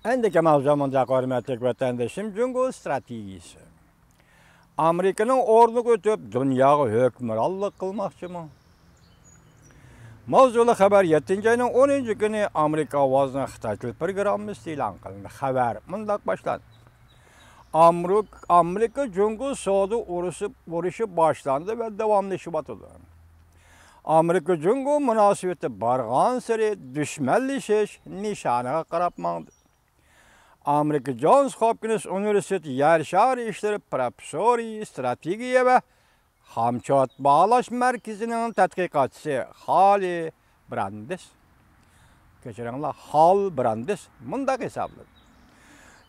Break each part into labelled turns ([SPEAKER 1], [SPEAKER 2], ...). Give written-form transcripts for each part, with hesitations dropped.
[SPEAKER 1] Endiki mavzumunda hörmetli vatandaşım Cungo stratejisi. Amerika'nın ornu götüp dünyaga hökümranlık kılmakçımı? Mavzulu haber 7. ayının 10. günü Amerika avazına Xitay til programması ilan kılındı. Haber mındak başlandı. Amerika Cungo soğudu uruşı başlandı ve devamlaşıp atıldı. Amerika Cungo münasibeti bargan seri düşmelleşiş nişanıga qarapmadı. Amerika Johns Hopkins Üniversitesi yer şehir işleri profesörü stratejiye ve hamçot bağlaş merkezinin tədqiqatçısı Hal Brandes. Keçirenler Hal Brandes mındak hesapladı.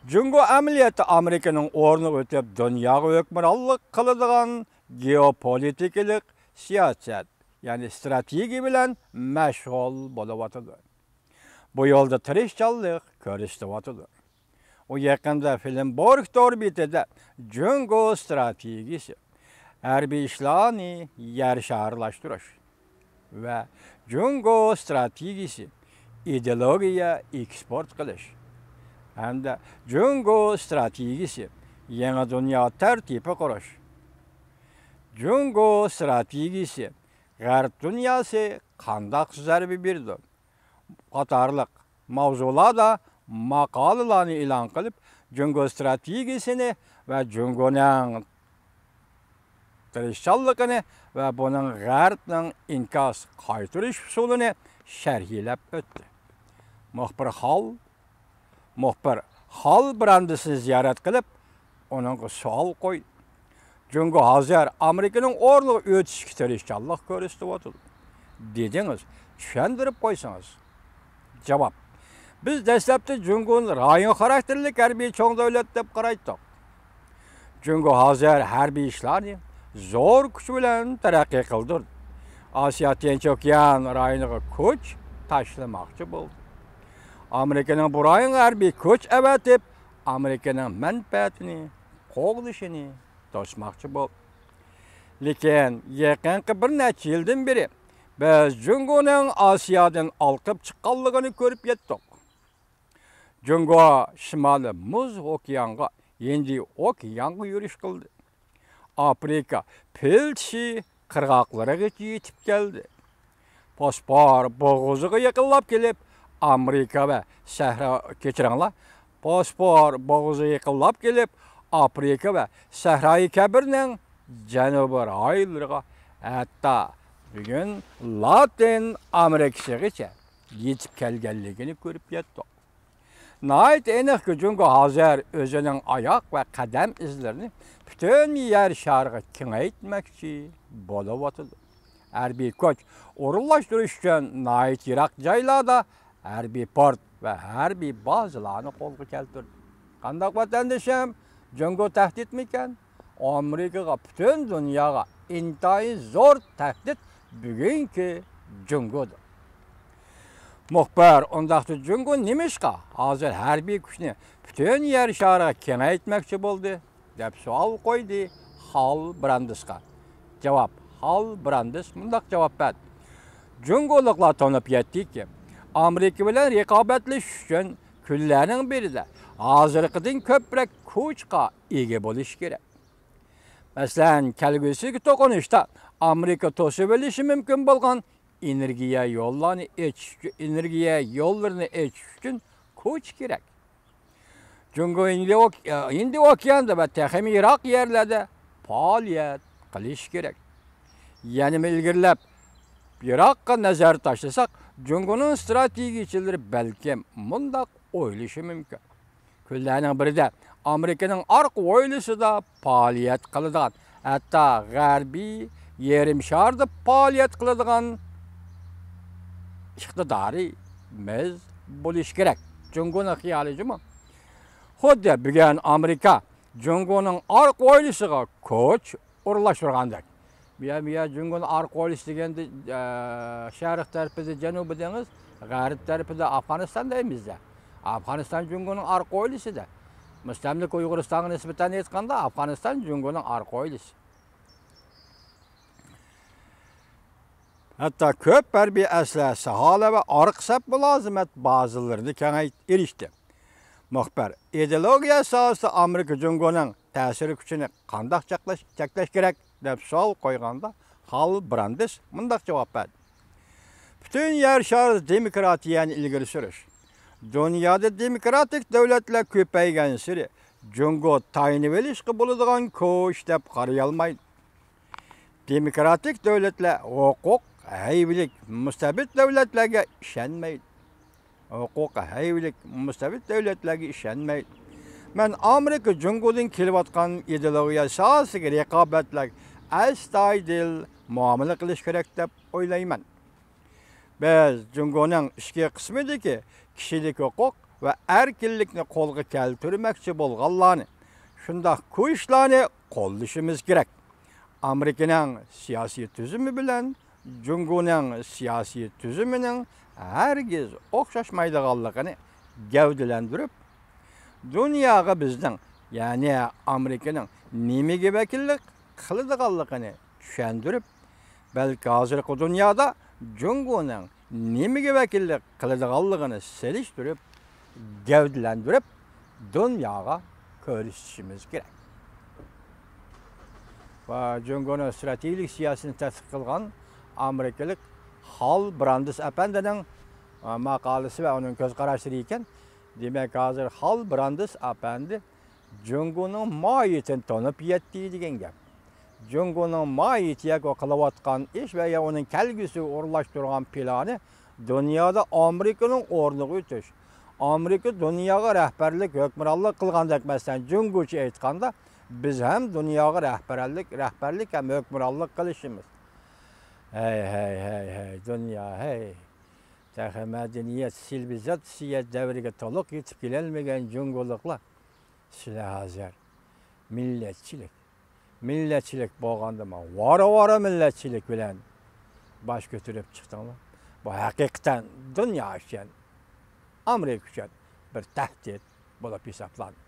[SPEAKER 1] Cungo ameliyatı Amerika'nın ornu ötüp dünyaga hökümranlık kılıdığan geopolitikalik siyaset, yani strateji bilen meşgul boluvatıdır. Bu yolda tirişçilik körüstüvatıdır. O yakında film Borg orbitede Cungo stratejisi harbiy işlerini yer şehirlaştırış ve Cungo stratejisi ideologiya eksport kılış. Hem de Cungo stratejisi yeni dünya tertibi kuruş. Cungo stratejisi Garp dünyası kandak zerbi birdi. Qatarlık mavzularda makalalarını ilan kılıp Cungo stratejisini ve Cungo'nun tirişçallıkını ve bunun Garp'ın inkas kaytırış usulünü şerhilep öttü. Muhbir Hal Brandes'i ziyaret kılıp onun sual koydu. Cungo hazır Amerika'nın orlu ötüşki tirişçallık körüstü oturdu. Dediniz, düşündürüp koysanız. Cevap. Biz deslepte Cungo'nun rayon karakterlik harbiy çoğun devlet dep qaraytdık. Cungo hazır harbiy işlerini zor kuch bilen terakki kıldırdı. Asya Tinch Okean rayoniga kuch tashlamoqchi bo'ldi. Amerika'nın bu rayon harbiy kuch avatib, Amerika'nın menfaatini, qo'g'lishini to'smoqchi bo'ldi. Lekin yaqinqi bir necha yildan beri biz Cungo'nun Asiyadan alqib chiqqanligini ko'rib yetdik. Cungo shimoli muz okeanga, endi okeanga yurish qildi. Afrika Pilchi qirg'oqlarigacha yetib keldi. Pospor bo'g'uziga yaqinlab kelib, Amerika va sahro kechiringlar. Pospor bo'g'uziga yaqinlab kelib, Afrika va Sahroyi Kabirning janubiy rayollariga, hatto bugun Latin Amerikasigacha yetib kelganligini ko'rib yetdik. Nəhayət aniq ki, Cungo hazır özünün ayak ve qadam izlerini bütün yer şarkı kengaytməkçi boluvatıdı. Harbiy koç orunlaştırış üçün nəhayət yirak jaylarda harbiy port ve harbiy bazalarını qo'lga keltirdi. Qandaq vatandaşım, Cungo tehdit miken? Amerikaga, bütün dünyaga intayin zor tehdit bugünkü Cungo'dur. Muhbir ondaqda Cungo nimişqa hazır harbiy kuchni bütün yer shariga kengaytmoqchi bo'ldi deb savol qo'ydi Hal Brandesga. Javob: Hal Brandes mundaq javob berdi. Cungoliklar tanib yetdiki, Amerika bilan raqobatlashish uchun kunlarning birida hozirgidan ko'proq kuchga ega bo'lish kerak. Masalan, kelgusi to'qinishda Amerika to'sib olishi mumkin bo'lgan energiya yollarını eçiş için kuch kerak. Cungo Hindi okeanda ve texim Irak yerlerde faaliyet qilish kerak. Yani ilgirlab Irakqa nazar tashlasak, Cungo'nun stratejichileri belki mundaq o'ylashi mumkin. Kunlarning birida Amerika'nın arq o'ylisida faaliyet qiladigan, hatto g'arbiy yerim sharda faaliyet qiladigan iqtidori biz bo'lish kerak. Cungo'ning xiyolichimi? Xuddi bugun Amerika Cungo'ning arq o'ylisiga kuch o'rlashtirgandek. Buya Cungo'ning arq o'ylisi deganda sharq tarafida janubi dengiz, g'arb tarafida Afg'oniston deymizda. Afg'oniston Cungo'ning arq o'ylisida. Mustamlik Uyg'uristonga nisbatan aytganda Afg'oniston Cungo'ning arq o'ylisi. Hatta köp harbiy aslasi hala ve arq sap mülazimet bazılarını erişti. Muxbir, ideologiya sohasida Amerika Jungoning ta'siri kuchini qanday cheklash kerak deb savol qo'yganda, Hal Brandes mundaq javob berdi. Bütün yer şarı demokratiyani ilgiri sürüş. Dünyada demokratik devletler köpeygen siri, Jungo tayini velişki buladigan koş deb qarayalmaydı. Demokratik devletler hukuk, hayvilik, mustabid devletlerge işenmeydi. Hukuk, hayvilik, mustabid devletlerge işenmeydi. Men Amerika Jungo'dan kelivatgan ideologiya sahasiga raqobatlar astoydil muomala qilish kerak deb o'ylayman. Biz Jungo'ning ishki qismidagi kishilik huquq va erkinlikni qo'lga keltirmoqchi bo'lganlarni, shundoq kuishlarni qo'llashimiz kerak. Amerikaning siyosiy tuzumi bilan Jungo'ning siyosiy tuzumining hargiz o'xshashmaydiganligini gavdalantirib, dunyoga bizning, ya'ni Amerikaning nimaga vakillik qiladiganligini tushuntirib, balki hozirgi dunyoda Jungo'ning nimaga vakillik qiladiganligini selishtirib, gavdalantirib, dunyoga ko'rsatishimiz kerak. Va Jungo'ning strategik siyosatini tasdiq qilgan amerikalik Hal Brandes apandining maqolasi va uning ko'z qarashlari ekan. Demak, hozir Hal Brandes apandi Jungo'ning mohiyatini tanib yetdi degan gap. Jungo'ning mohiyatiga qilayotgan ish va uning kelgusi o'rlashtirgan plani dunyoda Amerikaning o'rniga o'tish. Amerika dunyoga rahbarlik, hukmronlik qilgandek masalan Jungo'cha aytganda, biz ham dunyoga rahbarlik ham hukmronlik qilishimiz. Hey, dunyo, hey. Tahi madaniyat, sivilizatsiya davriga to'liq yetib kelolmagan Jungo'liklar. Sizlar hozir millatchilik bo'lganda, vora millatchilik bilan bosh ko'tarib chiqdinglar. Bu haqiqatan dunyo uchun, Amerika uchun bir tahdid bo'lib hisoblanadi.